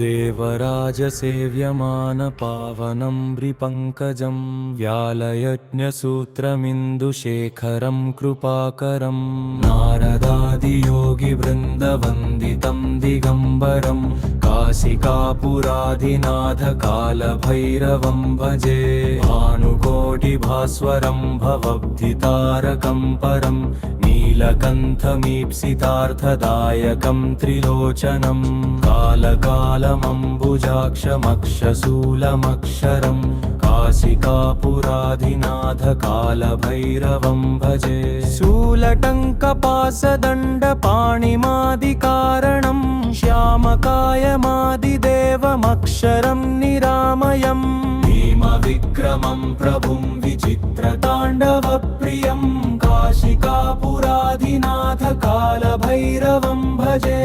देवराजसेव्यमानपावनं वृपङ्कजं व्यालयज्ञसूत्रमिन्दुशेखरं कृपाकरं नारदादियोगिवृन्दवन्दितं दिगम्बरं काशिकापुराधिनाथकालभैरवं भजे भानुकोटिभास्वरं भवब्धितारकं परं नीलकण्ठमीप्सितार्थदायकं त्रिलोचनं कालकालमम्बुजाक्षमक्षशूलमक्षरं काशिकापुराधिनाथकालभैरवं भजे शूलटङ्कपाशदण्डपाणिमादिकारणं श्यामकायमादिदेवमक्षरं निरामयं भीमविक्रमं प्रभुं विचित्रताण्डवप्रियं काशिकापुराधिनाथकालभैरवं भजे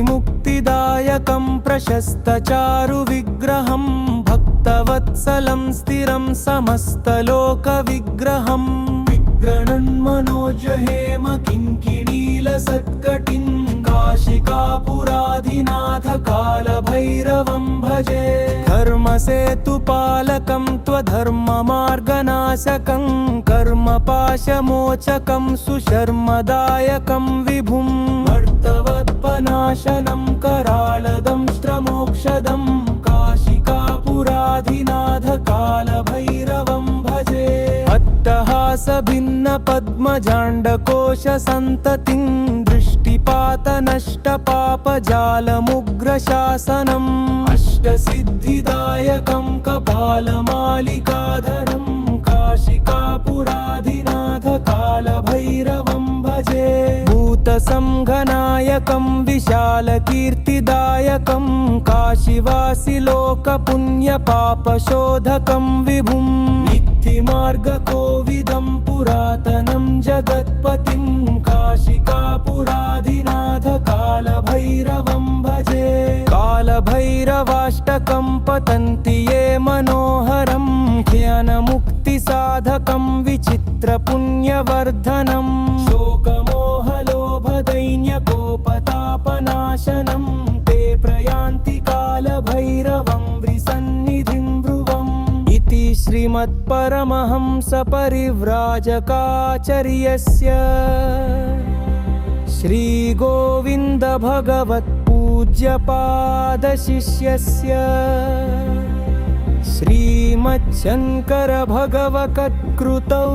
मुक्तिदायकं प्रशस्तचारुविग्रहं भक्तवत्सलं स्थिरं समस्तलोकविग्रहं विग्रणन्मनोजहेम किङ्किणीलसत्कटिं काशिकापुराधिनाथकालभैरवं भजे धर्मसेतुपालकं त्वधर्ममार्गनाशकं कर्मपाशमोचकं सुशर्मदायकं विभुं वर्तवत्पनाशनं कराळदंष्ट्रमोक्षदं काशिकापुराधिनाथकालभैरवं भजे अट्टहासभिन्नपद्मजाण्डकोशसन्ततिं दृष्टिपातनष्टपापजालमुग्रशासनम् अष्टसिद्धिदायकं कपालमालिकाधरं काशिकापुराधिनाथकालभैरवं भजे भूतसंघनायकं विशालकीर्तिदायकं काशीवासिलोकपुण्यपापशोधकं विभुं नित्यमार्गकोविदं पुरातनं जगत्पतिं काशिकापुराधिनाथकालभैरवं भजे कालभैरवाष्टकं पतन्ति ये मनोहरं ज्ञानमुक्तिसाधकं विचित्रपुण्यवर्धनं शोकमोहलोभदैन्यकोपतापनाशनं ते प्रयान्ति कालभैरवं वृसन्निधिं भ्रुवम् इति श्रीमत्परमहंसपरिव्राजकाचार्यस्य श्रीगोविन्दभगवत्पूज्यपादशिष्यस्य श्रीमच्छङ्करभगवत्कृतौ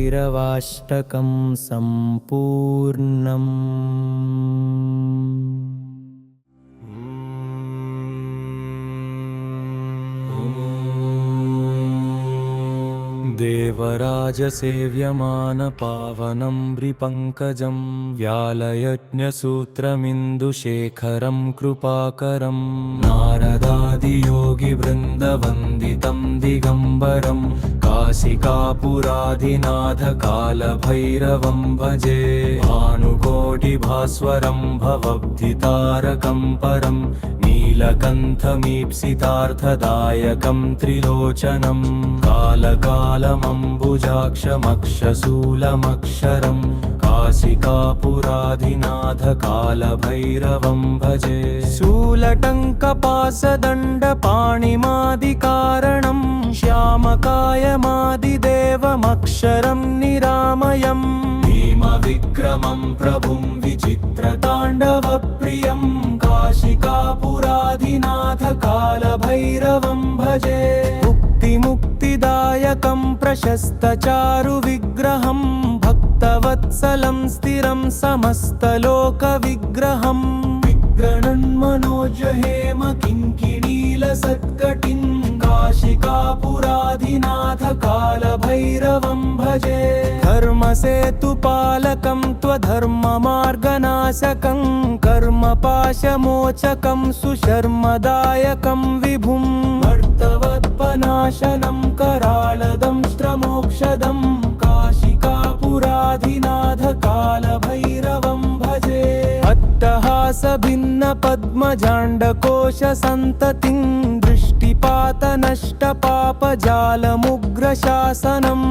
श्रीकालभैरवाष्टकं सम्पूर्णम्। देवराजसेव्यमानपावनं वृपङ्कजं व्यालयज्ञसूत्रमिन्दुशेखरं कृपाकरं नारदादियोगिवृन्दवन्दितं दिगम्बरं काशिकापुराधिनाथकालभैरवं भजे भानुकोटिभास्वरं भवब्धितारकं परं नीलकण्ठमीप्सितार्थदायकं त्रिलोचनं कालकालमम्बुजाक्षमक्षशूलमक्षरं काशिकापुराधिनाथकालभैरवं भजे शूलटङ्कपाशदण्डपाणिमादिकारणं श्यामकायमादिदेवमक्षरं निरामयं भीमविक्रमं प्रभुं विचित्रताण्डवप्रियं काशिकापुराधिनाथकालभैरवं भजे मुक्तिदायकं प्रशस्तचारुविग्रहं भक्तवत्सलं स्थिरं समस्तलोकविग्रहं विग्रणन्मनोजहेम किङ्किणीलसत्कटिं काशिकापुराधिनाथकालभैरवं भजे धर्मसेतुपालकं त्वधर्ममार्गनाशकं कर्मपाशमोचकं सुशर्मदायकं विभुं वर्तवत्पनाशनं कराळदंष्ट्रमोक्षदं काशिकापुराधिनाथकालभैरवं भजे अट्टहासभिन्नपद्मजाण्डकोशसन्ततिं दृष्टिपातनष्टपापजालमुग्रशासनम्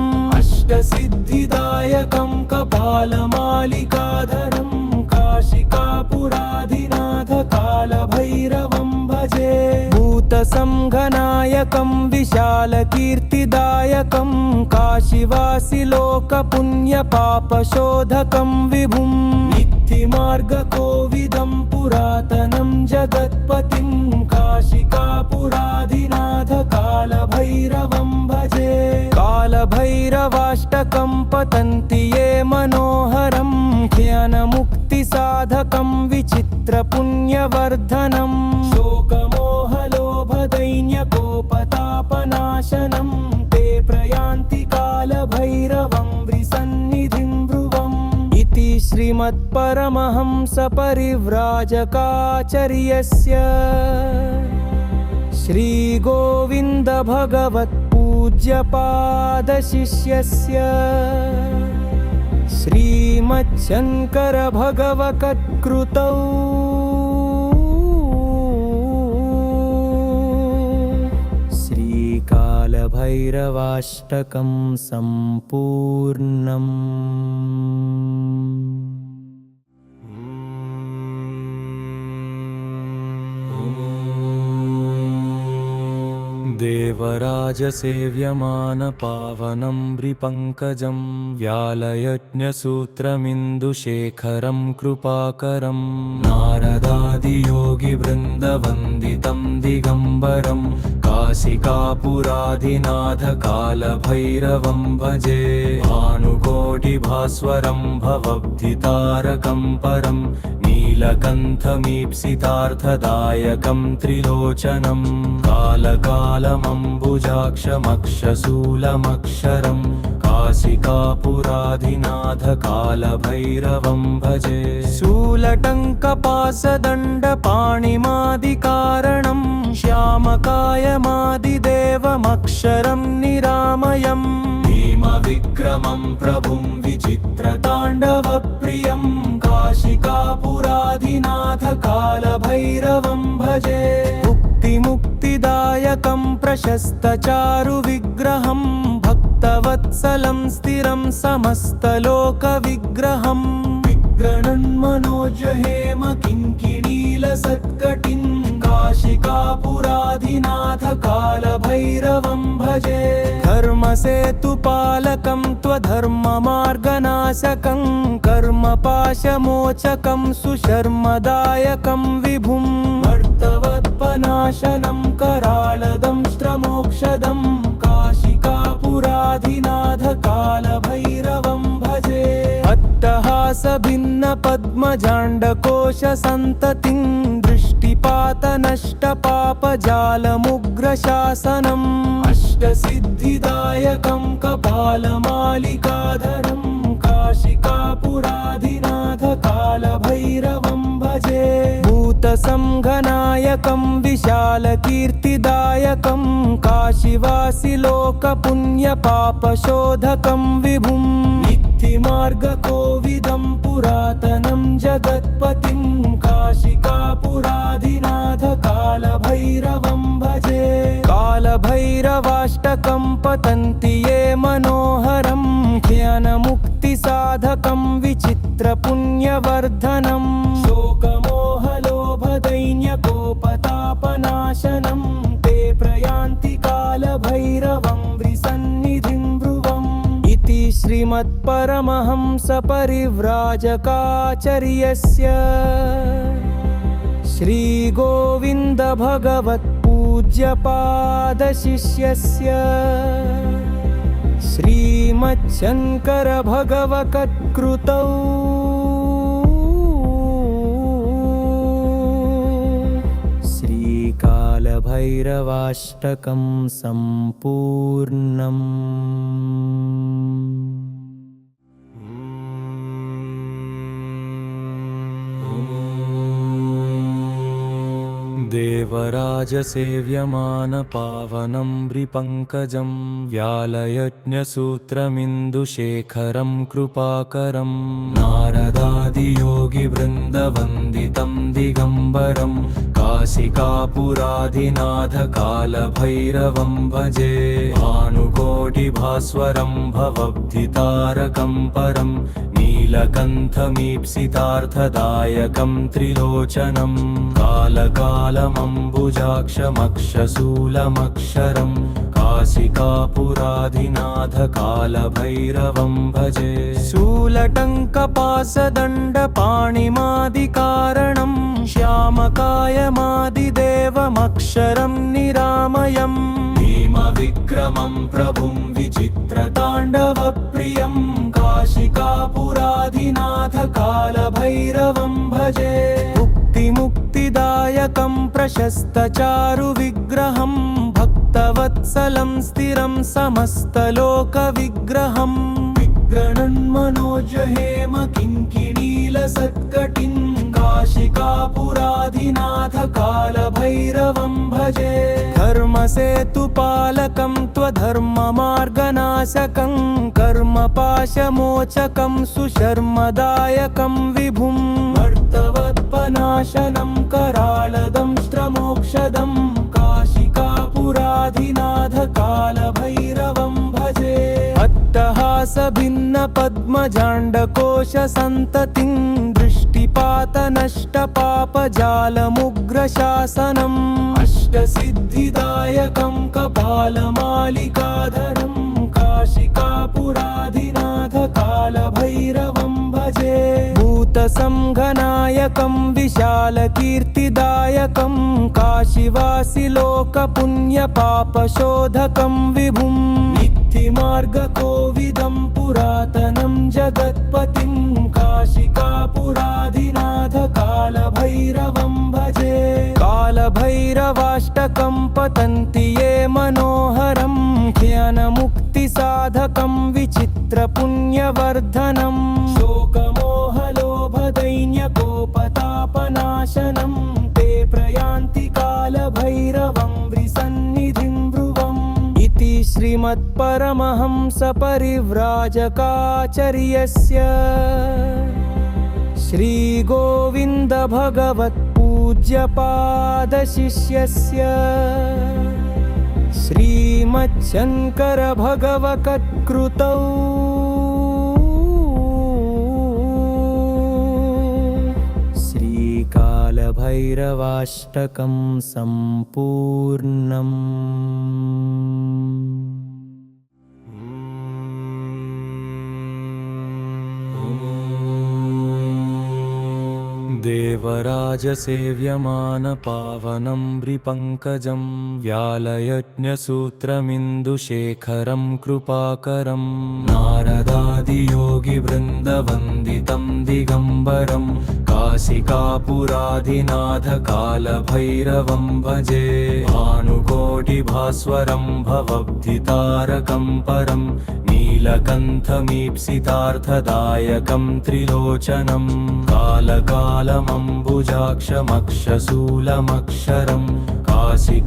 अष्टसिद्धिदायकं कपालमालिकाधरं काशिकापुराधिनाथ कालभैरवं भजे भूतसंघनायकं विशालकीर्तिदायकं काशीवासिलोकपुण्यपापशोधकं विभुं नित्यमार्गकोविदं पुरातनं जगत्पतिं काशिकापुराधिनाथ कालभैरवं भजे कालभैरवाष्टकं पतन्ति ये मनोहरं ज्ञानमुक्तिसाधकं विचित्रपुण्यवर्धनं शोकमोहलोभदैन्यकोपतापनाशनं ते प्रयान्ति कालभैरवं वृसन्निधिं ब्रुवम् इति श्रीमत्परमहंसपरिव्राजकाचार्यस्य श्रीगोविन्दभगवत्पूज्यपादशिष्यस्य श्रीमच्छङ्करभगवत्कृतौ श्रीकालभैरवाष्टकं सम्पूर्णम्। देवराजसेव्यमानपावनं वृपङ्कजं व्यालयज्ञसूत्रमिन्दुशेखरं कृपाकरं नारदादियोगिवृन्दवन्दितं दिगम्बरं काशिकापुराधिनाथ कालभैरवं भजे भानुकोटिभास्वरं भवब्धितारकं परं नीलकण्ठमीप्सितार्थदायकं त्रिलोचनं कालकालमम्बुजाक्षमक्षशूलमक्षरं काशिकापुराधिनाथ कालभैरवं भजे शूलटङ्कपाशदण्डपाणिमादिकारणं श्यामकायमादिदेवमक्षरं निरामयम् भीमविक्रमं प्रभुं विचित्रताण्डवप्रियं काशिकापुराधिनाथ कालभैरवं भजे मुक्तिदायकं प्रशस्तचारुविग्रहं भक्तवत्सलं स्थिरं समस्तलोकविग्रहं विग्रणन्मनोजहेम किङ्किणीलसत्कटिं काशिकापुराधिनाथ कालभैरवं भजे धर्मसेतुपालकं त्वधर्ममार्गनाशकं कर्मपाशमोचकं सुशर्मदायकं विभुं भर्तवत्पनाशनं करालदंष्ट्रमोक्षदं काशिकापुराधिनाथ कालभैरवं भजे अट्टहासभिन्नपद्मजाण्डकोशसन्ततिं दृष्टिपातनष्टपापजालमुग्रशासनम् अष्टसिद्धिदायकं कपालमालिकाधरं काशिकापुराधिनाथ कालभैरवं भजे भूतसंघनायकं विशालकीर्तिदायकं काशीवासिलोकपुण्यपापशोधकं विभुं नित्यमार्गकोविदं पुरातनं जगत्पतिं काशिकापुराधिनाथ कालभैरवं भजे कालभैरवाष्टकं पतन्ति ये मनोहरं ज्ञानमुक्तिसाधकं विचित्रपुण्यवर्धनं शोकमोहलोभदैन्यकोपतापनाशनं ते प्रयान्ति कालभैरवं वृसन्निधिं ब्रुवम् इति श्रीमत्परमहंसपरिव्राजकाचार्यस्य श्रीगोविन्दभगवत्पूज्यपादशिष्यस्य श्रीमच्छङ्करभगवत्कृतौ श्रीकालभैरवाष्टकं सम्पूर्णम्। देवराजसेव्यमानपावनं वृपङ्कजं व्यालयज्ञसूत्रमिन्दुशेखरं कृपाकरं नारदादियोगिवृन्दवन्दितं दिगम्बरं काशिकापुराधिनाथ कालभैरवं भजे भानुकोटिभास्वरं भवब्धितारकं परं नीलकण्ठमीप्सितार्थदायकं त्रिलोचनं कालकालमम्बुजाक्षमक्षशूलमक्षरं काशिकापुराधिनाथ कालभैरवं भजे शूलटङ्कपाशदण्डपाणिमादिकारणं श्यामकायमादिदेवमक्षरं निरामयम् भीमविक्रमं प्रभुं विचित्रताण्डवप्रियं काशिकापुराधिनाथ कालभैरवं भजे मुक्तिदायकं प्रशस्तचारुविग्रहं भक्तवत्सलं स्थिरं समस्तलोकविग्रहं विग्रणन्मनोजहेम किङ्किणीलसत्कटिं काशिकापुराधिनाथ कालभैरवं भजे धर्मसेतुपालकं त्वधर्ममार्गनाशकं कर्मपाशमोचकं सुशर्मदायकं विभुं भर्तवत्पनाशनं कराळदंष्ट्रमोक्षदं काशिकापुराधिनाथ कालभैरवं भजे अट्टहासभिन्नपद्मजाण्डकोशसन्ततिं दृष्टिपातनष्टपापजालमुग्रशासनम् अष्टसिद्धिदायकं कपालमालिकाधरं काशिकापुराधिनाथ कालभैरवं भजे भूतसंघनायकं विशालकीर्तिदायकं काशीवासिलोकपुण्यपापशोधकं विभुं नित्यमार्गकोविदं पुरातनं जगत्पतिं काशिकापुराधिनाथ कालभैरवं भजे कालभैरवाष्टकं पतन्ति ये मनोहरं ध्यानमुक्तिसाधकं विचित्रपुण्यवर्धनं शोकमोहलोभदैन्यकोपतापनाशनं ते प्रयान्ति कालभैरवं वृसन्निधिं ब्रुवम् इति श्रीमत्परमहंसपरिव्राजकाचार्यस्य श्रीगोविन्दभगवत्पूज्यपादशिष्यस्य श्रीमच्छङ्करभगवत्कृतौ श्रीकालभैरवाष्टकं सम्पूर्णम्। देवराजसेव्यमानपावनं वृपङ्कजं व्यालयज्ञसूत्रमिन्दुशेखरं कृपाकरं नारदादियोगिवृन्दवन्दितं दिगम्बरं काशिकापुराधिनाथ कालभैरवं भजे भानुकोटिभास्वरं भवब्धितारकं परं नीलकण्ठमीप्सितार्थदायकं त्रिलोचनं कालकालमम्बुजाक्षमक्षशूलमक्षरं काशिकापुराधिनाथ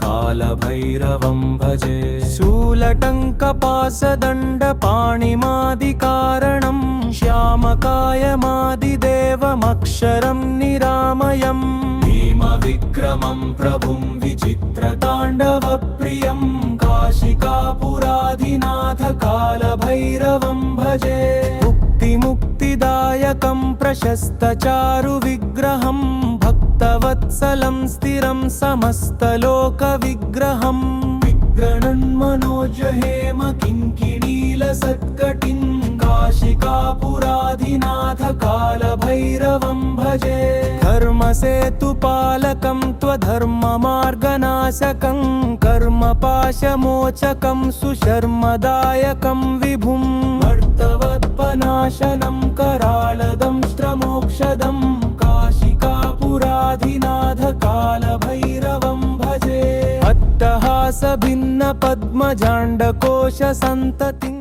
कालभैरवं भजे शूलटङ्कपाशदण्डपाणिमादिकारणं श्यामकायमादिदेवमक्षरं निरामयम् भीमविक्रमं प्रभुं विचित्रताण्डवप्रियं काशिकापुराधिनाथ कालभैरवं भजे मुक्तिदायकं प्रशस्तचारुविग्रहं भक्तवत्सलं स्थिरं समस्तलोकविग्रहं विग्रणन्मनोजहेम किङ्किणीलसत्कटिं काशिकापुराधिनाथ कालभैरवं भजे धर्मसेतुपालकं त्वधर्ममार्गनाशकं कर्मपाशमोचकं सुशर्मदायकं विभुं भर्तवत्पनाशनं कराळदंष्ट्रमोक्षदं काशिकापुराधिनाथ कालभैरवं भजे अट्टहासभिन्नपद्मजाण्डकोशसन्ततिं